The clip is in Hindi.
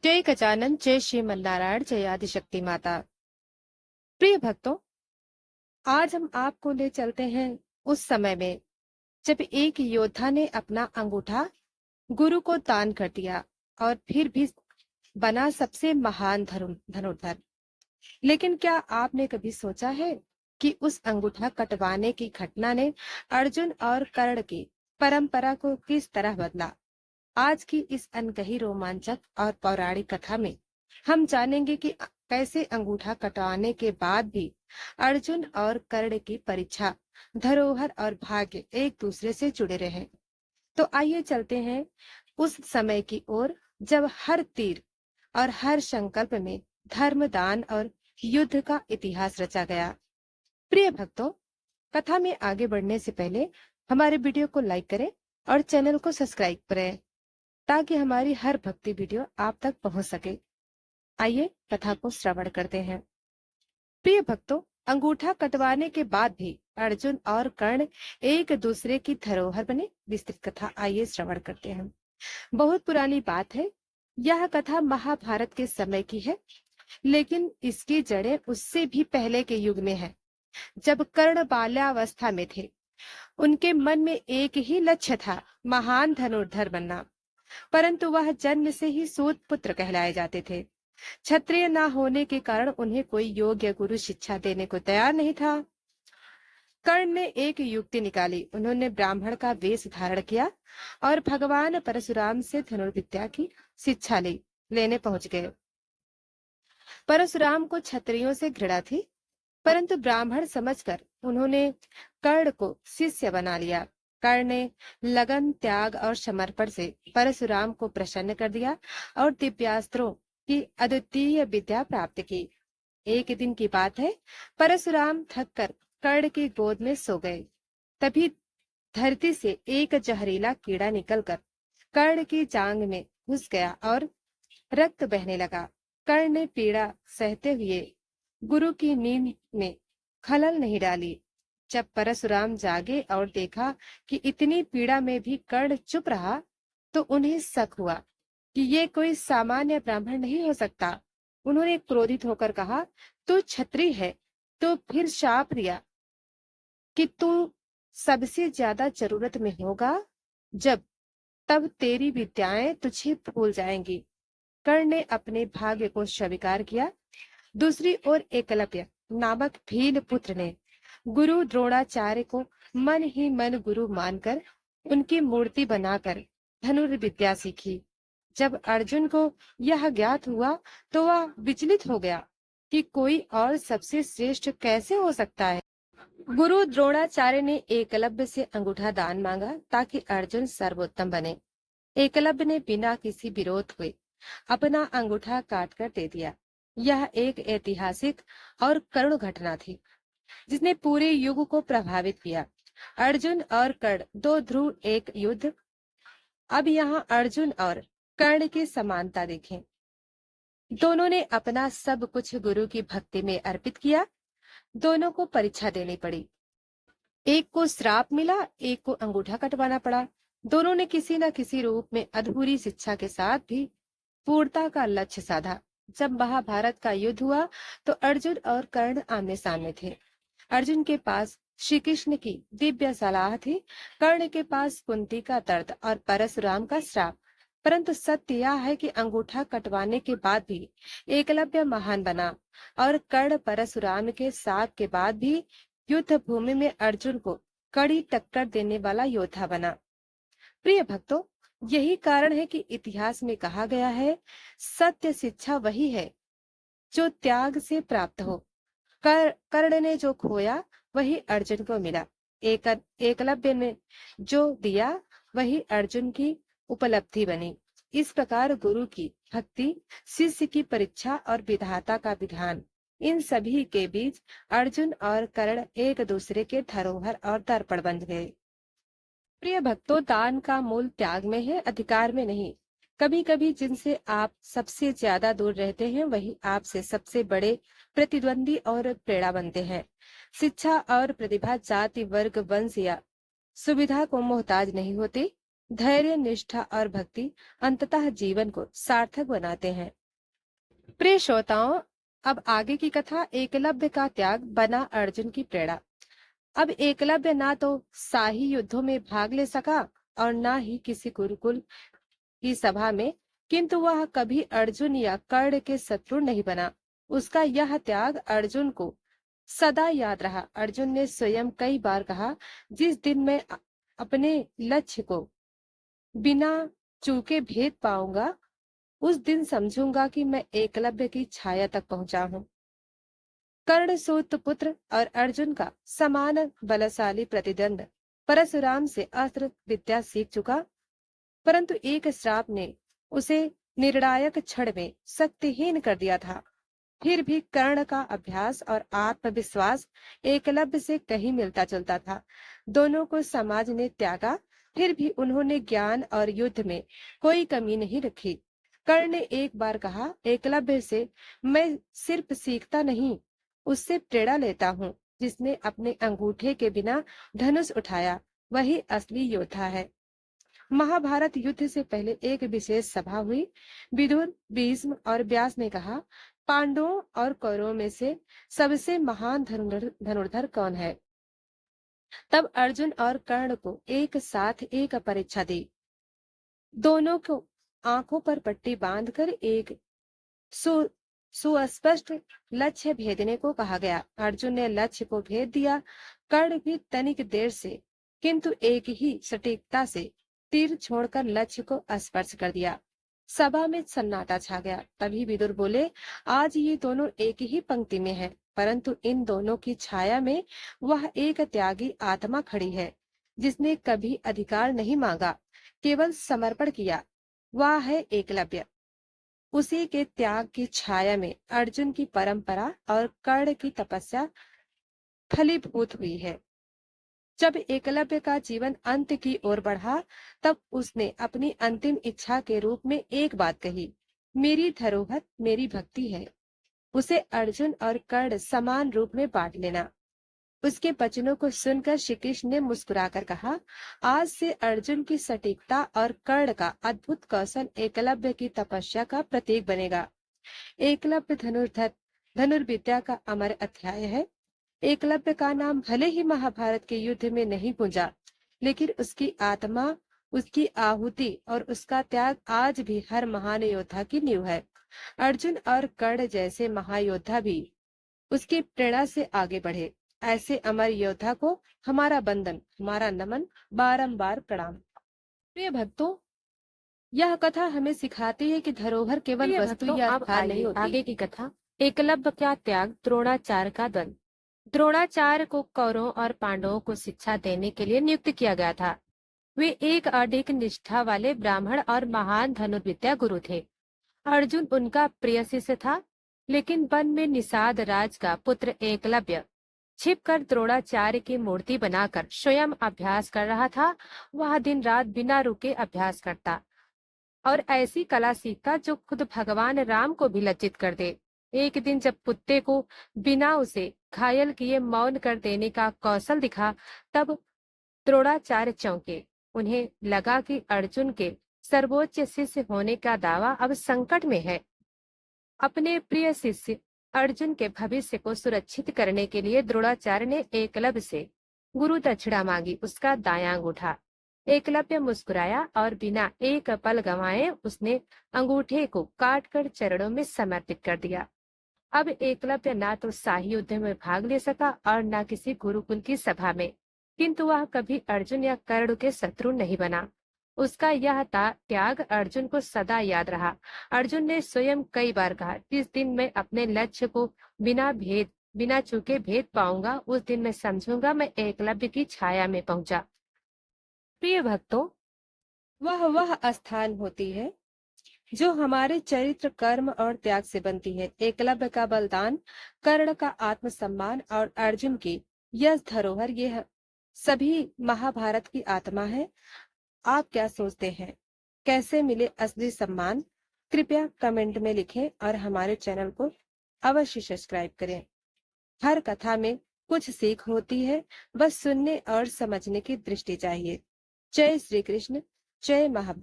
जय गजानन, जय श्रीमन्नारायण, जय आदिशक्ति माता। प्रिय भक्तों, आज हम आपको ले चलते हैं उस समय में जब एक योद्धा ने अपना अंगूठा गुरु को दान कर दिया और फिर भी बना सबसे महान धनुर्धर। लेकिन क्या आपने कभी सोचा है कि उस अंगूठा कटवाने की घटना ने अर्जुन और कर्ण की परंपरा को किस तरह बदला? आज की इस अनकही रोमांचक और पौराणिक कथा में हम जानेंगे कि कैसे अंगूठा कटवाने के बाद भी अर्जुन और कर्ण की परीक्षा, धरोहर और भाग्य एक दूसरे से जुड़े रहे। तो आइए चलते हैं उस समय की ओर जब हर तीर और हर संकल्प में धर्म, दान और युद्ध का इतिहास रचा गया। प्रिय भक्तों, कथा में आगे बढ़ने से पहले हमारे वीडियो को लाइक करें और चैनल को सब्सक्राइब करें ताकि हमारी हर भक्ति वीडियो आप तक पहुंच सके। आइए कथा को श्रवण करते हैं। प्रिय भक्तों, अंगूठा कटवाने के बाद भी अर्जुन और कर्ण एक दूसरे की धरोहर बने। विस्तृत कथा आइए श्रवण करते हैं। बहुत पुरानी बात है। यह कथा महाभारत के समय की है, लेकिन इसकी जड़ें उससे भी पहले के युग में है, जब कर्ण बाल्यावस्था में थे। उनके मन में एक ही लक्ष्य था, महान धनुर्धर बनना। परंतु वह जन्म से ही सूत पुत्र कहलाए जाते थे। क्षत्रिय न होने के कारण उन्हें कोई योग्य गुरु शिक्षा देने को तैयार नहीं था। कर्ण ने एक युक्ति निकाली। उन्होंने ब्राह्मण का वेश धारण किया और भगवान परशुराम से धनुर्विद्या की शिक्षा लेने पहुंच गए। परशुराम को क्षत्रियों से घृणा थी, परंतु ब्राह्मण समझकर उन्होंने कर्ण को शिष्य बना लिया। कर्ण ने लगन, त्याग और समर्पण से परशुराम को प्रसन्न कर दिया और दिव्यास्त्रों की अद्वितीय विद्या प्राप्त की। एक दिन की बात है, परशुराम थककर कर्ण की गोद में सो गए। तभी धरती से एक जहरीला कीड़ा निकलकर कर्ण की जांघ में घुस गया और रक्त बहने लगा। कर्ण ने पीड़ा सहते हुए गुरु की नींद में खलल नहीं डाली। जब परशुराम जागे और देखा कि इतनी पीड़ा में भी कर्ण चुप रहा, तो उन्हें शक हुआ कि ये कोई सामान्य ब्राह्मण नहीं हो सकता। उन्होंने क्रोधित होकर कहा, तू क्षत्रिय है तो फिर शाप दिया कि तू सबसे ज्यादा जरूरत में होगा, तब तेरी विद्याएं तुझे भूल जाएंगी। कर्ण ने अपने भाग्य को स्वीकार किया। दूसरी ओर एकलव्य नामक भील पुत्र ने गुरु द्रोणाचार्य को मन ही मन गुरु मानकर उनकी मूर्ति बनाकर धनुर्विद्या सीखी। जब अर्जुन को यह ज्ञात हुआ तो वह विचलित हो गया कि कोई और सबसे श्रेष्ठ कैसे हो सकता है। गुरु द्रोणाचार्य ने एकलव्य से अंगूठा दान मांगा ताकि अर्जुन सर्वोत्तम बने। एकलव्य ने बिना किसी विरोध हुए अपना अंगूठा काट कर दे दिया। यह एक ऐतिहासिक और करुण घटना थी, जिसने पूरे युग को प्रभावित किया। अर्जुन और कर्ण, दो ध्रुव एक युद्ध। अब यहाँ अर्जुन और कर्ण की समानता देखें। दोनों ने अपना सब कुछ गुरु की भक्ति में अर्पित किया। दोनों को परीक्षा देनी पड़ी। एक को श्राप मिला, एक को अंगूठा कटवाना पड़ा। दोनों ने किसी न किसी रूप में अधूरी शिक्षा के साथ भी पूर्णता का लक्ष्य साधा। जब महाभारत का युद्ध हुआ तो अर्जुन और कर्ण आमने सामने थे। अर्जुन के पास श्री कृष्ण की दिव्य सलाह थी, कर्ण के पास कुंती का दर्द और परशुराम का श्राप। परंतु सत्य यह है कि अंगूठा कटवाने के बाद भी एकलव्य महान बना और कर्ण परशुराम के साथ के बाद भी युद्ध भूमि में अर्जुन को कड़ी टक्कर देने वाला योद्धा बना। प्रिय भक्तों, यही कारण है कि इतिहास में कहा गया है, सत्य शिक्षा वही है जो त्याग से प्राप्त हो। कर्ण ने जो खोया वही अर्जुन को मिला। एकलव्य ने जो दिया वही अर्जुन की उपलब्धि बनी। इस प्रकार गुरु की भक्ति, शिष्य की परीक्षा और विधाता का विधान, इन सभी के बीच अर्जुन और कर्ण एक दूसरे के धरोहर और दर्पण बन गए। प्रिय भक्तों, दान का मूल त्याग में है, अधिकार में नहीं। कभी कभी जिनसे आप सबसे ज्यादा दूर रहते हैं वही आपसे सबसे बड़े प्रतिद्वंदी और प्रेरणा बनते हैं। शिक्षा और प्रतिभा जाति, वर्ग, वंश या सुविधा को मोहताज नहीं होते। धैर्य, निष्ठा और भक्ति अंततः जीवन को सार्थक बनाते हैं। प्रिय श्रोताओं, अब आगे की कथा एकलव्य का त्याग बना अर्जुन की प्रेरणा। अब एकलव्य ना तो शाही युद्धों में भाग ले सका और ना ही किसी गुरुकुल की सभा में, किंतु वह कभी अर्जुन या कर्ण के शत्रु नहीं बना। उसका यह त्याग अर्जुन को सदा याद रहा। अर्जुन ने स्वयं कई बार कहा, जिस दिन मैं अपने लक्ष्य को बिना चूके भेद पाऊंगा, उस दिन समझूंगा कि मैं एकलव्य की छाया तक पहुंचा हूं। कर्ण सूत पुत्र और अर्जुन का समान बलशाली प्रतिद्वंद परशुराम से अस्त्र विद्या सीख चुका, परंतु एक श्राप ने उसे निर्णायक क्षण में शक्तिहीन कर दिया था। फिर भी कर्ण का अभ्यास और आत्मविश्वास एकलव्य से कहीं मिलता जुलता था। दोनों को समाज ने त्यागा, फिर भी उन्होंने ज्ञान और युद्ध में कोई कमी नहीं रखी। कर्ण ने एक बार कहा एकलव्य से, मैं सिर्फ सीखता नहीं, उससे प्रेरणा लेता हूँ। जिसने अपने अंगूठे के बिना धनुष उठाया, वही असली योद्धा है। महाभारत युद्ध से पहले एक विशेष सभा हुई। विदुर, भीष्म और व्यास ने कहा, पांडवों और कौरवों में से सबसे महान धनुर्धर कौन है? तब अर्जुन और कर्ण को एक साथ एक परीक्षा दी। दोनों को आंखों पर पट्टी बांधकर एक सुस्पष्ट लक्ष्य भेदने को कहा गया। अर्जुन ने लक्ष्य को भेद दिया। कर्ण भी तनिक देर से, किंतु एक ही सटीकता से तीर छोड़कर लक्ष्य को स्पर्श कर दिया। सभा में सन्नाटा छा गया। तभी विदुर बोले, आज ये दोनों एक ही पंक्ति में हैं, परंतु इन दोनों की छाया में वह एक त्यागी आत्मा खड़ी है, जिसने कभी अधिकार नहीं मांगा, केवल समर्पण किया। वह है एकलव्य। उसी के त्याग की छाया में अर्जुन की परंपरा और कर्ण की तपस्या फलीभूत हुई है। जब एकलव्य का जीवन अंत की ओर बढ़ा, तब उसने अपनी अंतिम इच्छा के रूप में एक बात कही, मेरी धरोहर मेरी भक्ति है, उसे अर्जुन और कर्ण समान रूप में बांट लेना। उसके वचनों को सुनकर श्री कृष्ण ने मुस्कुराकर कहा, आज से अर्जुन की सटीकता और कर्ण का अद्भुत कौशल एकलव्य की तपस्या का प्रतीक बनेगा। एकलव्य धनुर्विद्या का अमर अध्याय है। एकलव्य का नाम भले ही महाभारत के युद्ध में नहीं गूंजा, लेकिन उसकी आत्मा, उसकी आहुति और उसका त्याग आज भी हर महान योद्धा की नींव है। अर्जुन और कर्ण जैसे महायोद्धा भी उसकी प्रेरणा से आगे बढ़े। ऐसे अमर योद्धा को हमारा बंदन, हमारा नमन, बारंबार प्रणाम। प्रिय भक्तों, यह कथा हमें सिखाती है कि धरोहर केवल वस्तु या स्थान नहीं होती। आगे की कथा एकलव्य का त्याग, द्रोणाचार्य का द्वंद। द्रोणाचार्य को कौरवों और पांडवों को शिक्षा देने के लिए नियुक्त किया गया था। वे एक अडिग निष्ठा वाले ब्राह्मण और महान धनुर्विद्या गुरु थे। अर्जुन उनका प्रिय शिष्य था, लेकिन वन में निषाद राज का पुत्र एकलव्य छिपकर द्रोणाचार्य की मूर्ति बनाकर स्वयं अभ्यास कर रहा था। वह दिन रात बिना रुके अभ्यास करता और ऐसी कला सीखता जो खुद भगवान राम को भी लज्जित कर दे। एक दिन जब कुत्ते को बिना उसे घायल किए मौन कर देने का कौशल दिखा, तब द्रोणाचार्य चौंके। उन्हें लगा कि अर्जुन के सर्वोच्च शिष्य होने का दावा अब संकट में है। अपने प्रिय शिष्य अर्जुन के भविष्य को सुरक्षित करने के लिए द्रोणाचार्य ने एकलव्य से गुरु दक्षिणा मांगी। उसका दायां अंगूठा। एकलव्य मुस्कुराया और बिना एक पल गंवाए उसने अंगूठे को काटकर चरणों में समर्पित कर दिया। अब एकलव्य ना तो शाही युद्ध में भाग ले सका और न किसी गुरुकुल की सभा में, किंतु वह कभी अर्जुन या कर्ण के शत्रु नहीं बना। उसका यह त्याग अर्जुन को सदा याद रहा। अर्जुन ने स्वयं कई बार कहा, जिस दिन मैं अपने लक्ष्य को बिना चूके भेद पाऊंगा, उस दिन मैं समझूंगा मैं एकलव्य की छाया में पहुंचा। प्रिय भक्तों, वह स्थान होती है जो हमारे चरित्र, कर्म और त्याग से बनती है। एकलव्य का बलिदान, कर्ण का आत्मसम्मान और अर्जुन की यश धरोहर, ये सभी महाभारत की आत्मा है। आप क्या सोचते हैं, कैसे मिले असली सम्मान? कृपया कमेंट में लिखें और हमारे चैनल को अवश्य सब्सक्राइब करें। हर कथा में कुछ सीख होती है, बस सुनने और समझने की दृष्टि चाहिए। जय श्री कृष्ण, जय महाभारत।